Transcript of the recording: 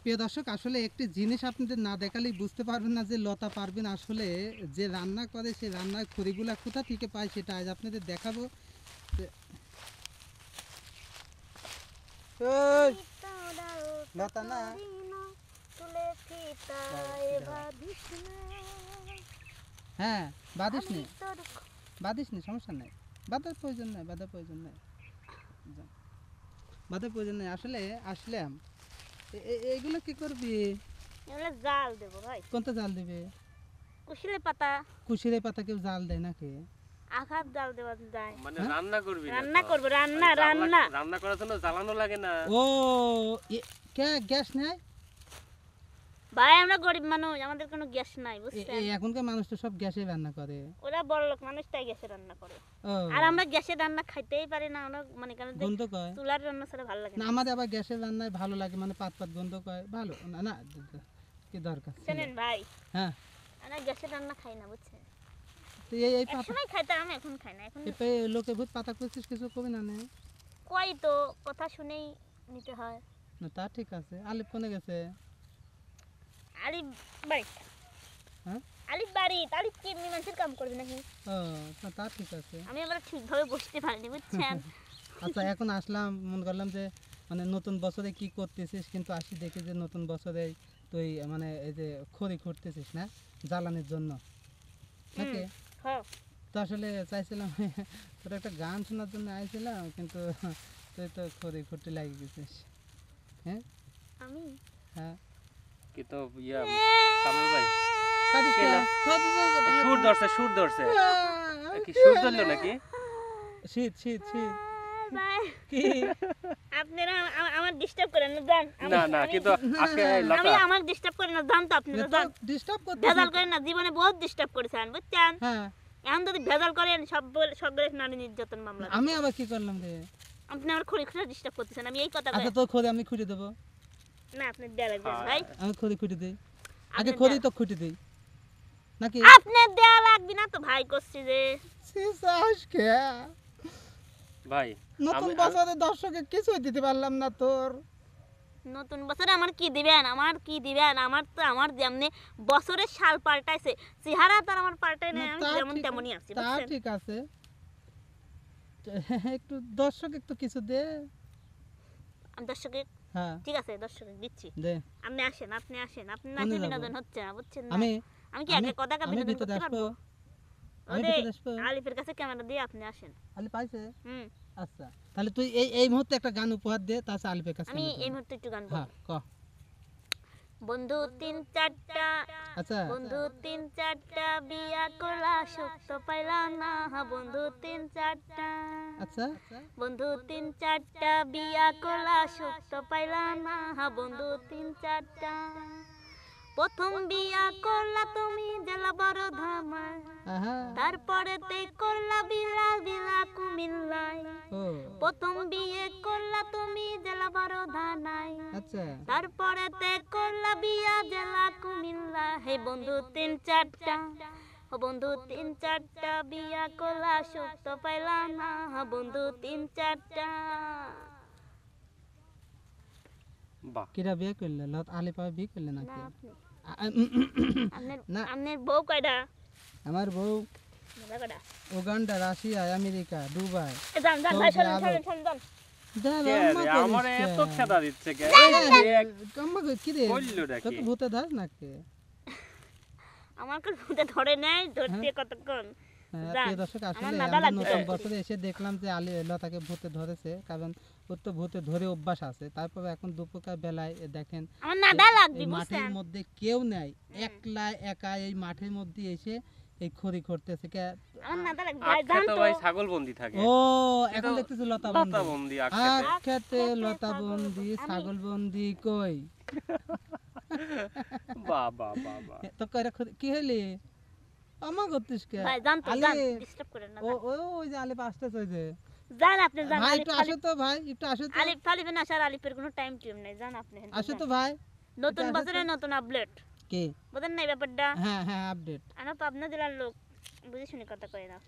প্রিয় দর্শক, আসলে একটি জিনিস আপনাদের না দেখালেই বুঝতে পারবেন না যে লতা পারবেন আসলে যে রান্না করে সেই রান্নার খড়িগুলা কোথা থেকে পায় সেটা আজ আপনাদের দেখাবো। ওই লতা না, হ্যাঁ বাদিস নি, বাদিস নি, সমস্যা নাই, বাধার প্রয়োজন নাই, বাধার প্রয়োজন নাই, বাধার প্রয়োজন নাই। আসলে আসলাম, এইগুলো কি করবি? এগুলো জাল দেব ভাই। কোনটা জাল দিবে? কুশিলে পাতা। কুশিরে পাতা কেউ জাল দেয় নাকি? আঘাত জাল দেওয়া যায়। মানে রান্না করবি? রান্না করব, রান্না রান্না রান্না করার জন্য জ্বালানো লাগে না? ও কে গ্যাস নাই ভাই? আমরা গরিব মানুষ, আমাদের কোনো গ্যাস নাই, বুঝছেন? এখনকার মানুষ তো সব গ্যাসে রান্না করে। ওরা বড় লোক মানুষ, তাই গ্যাসে রান্না করে। আর আমরা গ্যাসে রান্না খাইতেই পারি না, আমরা মানে কেন গন্ধ কয়, চুলার রান্না ছাড়া ভালো লাগে না। আমাদের আবার গ্যাসের রান্নায় ভালো লাগে, মানে পাত পাত গন্ধ কয়, ভালো না। না কি দরকার শুনেন ভাই, হ্যাঁ আমরা গ্যাসের রান্না খাই না, বুঝছেন? তো এই পাতা সময় খাইতাম, এখন খাই না। এখন লোকে ভূত পাতা করছিস, কিছু কবি না? কই তো কথা শুনেই নিতে হয়। না তা ঠিক আছে। আলিফ কোনে গেছে? আলিফ বাড়ি। হ্যাঁ আলিফ বাড়ি। আলিফ কি এমনি মানুষের কাম করবে নাকি? ও না তা ঠিক আছে। আমি আবার ঠিকভাবে বসতে পারিনি, বুঝছেন? আচ্ছা, এখন আসলাম, মনে করলাম যে মানে নতুন বছরে কি করতেছিস, কিন্তু আসি দেখি যে নতুন বছরে তুই মানে এই যে খড়ি খুঁড়তেছিস না জ্বালানির জন্য নাকি? হ্যাঁ। তো আসলে চাইছিলাম তোর একটা গান শোনার জন্য আইছিলাম, কিন্তু তুই তো খড়ি খুঁড়তে লাগিয়ে গেছিস। হ্যাঁ আমি হ্যাঁ কি তো ইয়া কামল ভাই কাটিস কে না? সুর ধরছে কি সুর ধরলো নাকি? শীত শীত শীত ভাই কি? আপনারা আমার ডিস্টার্ব করেন না, জান? না না, কিন্তু আজকে আমি লতা আমার ডিস্টার্ব করেন না, জান? তো আপনারা জান, ডিস্টার্ব করতে ভেজাল করেন না, জীবনে বহুত ডিস্টার্ব করেছেন, বুঝছেন? হ্যাঁ এখন যদি ভেজাল করেন সব নারী নির্যাতন মামলা। আমি আবার কি করলাম রে? আপনি আমার খড়ি খুঁড়ে ডিস্টার্ব করতেছেন, আমি এই কথা আচ্ছা, তোর খড়ি আমি খুঁটে দেবো। না, আপনি দেয়া লাগবে ভাই। আমি খড়ি খুঁটে দিই, আগে খড়ি তো খুঁটে দিই নাকি? আপনি দেয়া লাগবে না তো ভাই, করছি যে ভাই নতুন বছরে দর্শকে কিছুই দিতে পারলাম না তোর। নতুন বছরে আমার কি দিবেন? আমার তো আমার যেমনি বছরের সাল পাল্টাইছে, চেহারা তো আর আমার পাল্টাই না, আমি যেমন তেমনই আছি, তা বুঝছেন? ঠিক আছে, একটু দর্শক একটু কিছু দে। আমি দর্শকে, হ্যাঁ ঠিক আছে দর্শকে দিচ্ছি। দে। আপনি আসেন, আপনি না আসলে বিনোদন হচ্ছে না, বুঝছেন না? আমি আমি কি একা কথা আমি বিনোদন ভিতরে করতে আসবো, পারবো? আমি ওরে ভিতরে আসবো। আলিফের কাছে ক্যামেরা দিয়ে আপনি আসেন। আলি পাইছে? হুম। আচ্ছা, তাহলে তুই এই মুহূর্তে একটা গান উপহার দে, তাছাড়া আলিফের কাছে আমি এই মুহূর্তে একটু গান হ্যাঁ বলবো। ক। বন্ধু তিন চারটা, আচ্ছা বন্ধু তিন চারটা বিয়া করলা, সুখ তো পাইলা না। বন্ধু তিন চারটা, আচ্ছা বন্ধু তিন চারটা বিয়া করলা, সুখ তো পাইলা না। বন্ধু তিন চারটা, প্রথম বিয়া করলা তুমি জেলা বড় ধামায়, আহা তারপরে তে করলা বিলা বিলা কুমিল্লায়। ও প্রথম বিয়ে করলা তুমি জেলা বড় ধানায়, আচ্ছা তারপরে তে করলা বিয়া জেলা কুমিল্লা। হে বন্ধু তিন চারটা, ও বন্ধু তিন চারটা বিয়া করলা, সুখ তো পাইলা না। বন্ধু তিন চারটা। বাহ, কিরা বিয়ে করলে? লত আলি পাবে বিয়ে করলে না নাকি? আপনি, না আপনার বউ কয়টা? আমার বউ কয়টা? Uganda, Russia, America, Dubai. যান যান ভাই, সৌদি শোনেন আরব। শোনেন শোনেন, যান। দে কে আম্মা রে, করিস আমারে কে? এত খেদা দিচ্ছে কে? আম্মা কই কি রে? বললো নাকি? কত ভূতে ধাস নাকি? আমার কাছে ভূতে ধরে নেই, ধরতে কতক্ষণ। হ্যাঁ, যান, প্রিয় দর্শক, আসলে আমার নাদা আমরা লাগছে। নতুন বছরে এসে দেখলাম যে আলী লতাকে ভূতে ধরেছে, কারণ ওর তো ভূতে ধরে অভ্যাস আছে। তারপরে এখন দুপুরকার বেলায় দেখেন আমার নাদা লাগবে, এই মাঠের বুঝছেন? মধ্যে কেউ নেই, একলা একা এই মাঠের মধ্যে এসে এই খড়ি করতেছে কে? আমার নাদা লাগবে ভাই, আখে যান তো তো। ভাই ছাগল বন্দি থাকে। ও এখন দেখতেছি লতা লতা বন্দি, বন্দি আখেতে লতা বন্দি, ছাগল বন্দি কই? বাহ বাহ বাহ বাহ। তো কইরা কি হইলি আমা করতিস কে? ভাই যান তো, আলী, যান, ডিস্টার্ব করেন না, ও যান। ওই যে আলী আসতেছে, ওই যে যান আপনি, যান। ভাই আলিফ একটু আসো তো, ভাই একটু আসো তো, আলিফ আলিফের না আসার, আলিফের কোনো টাইম টিম নাই, যান আপনি। আসো তো ভাই। নতুন আসো বছরে তো। নতুন আপডেট, কি? বুঝেন না এই ব্যাপারটা? হ্যাঁ হ্যাঁ আপডেট। আমরা পাবনা জেলার লোক, বুঝে শুনে কথা কই না আপনি।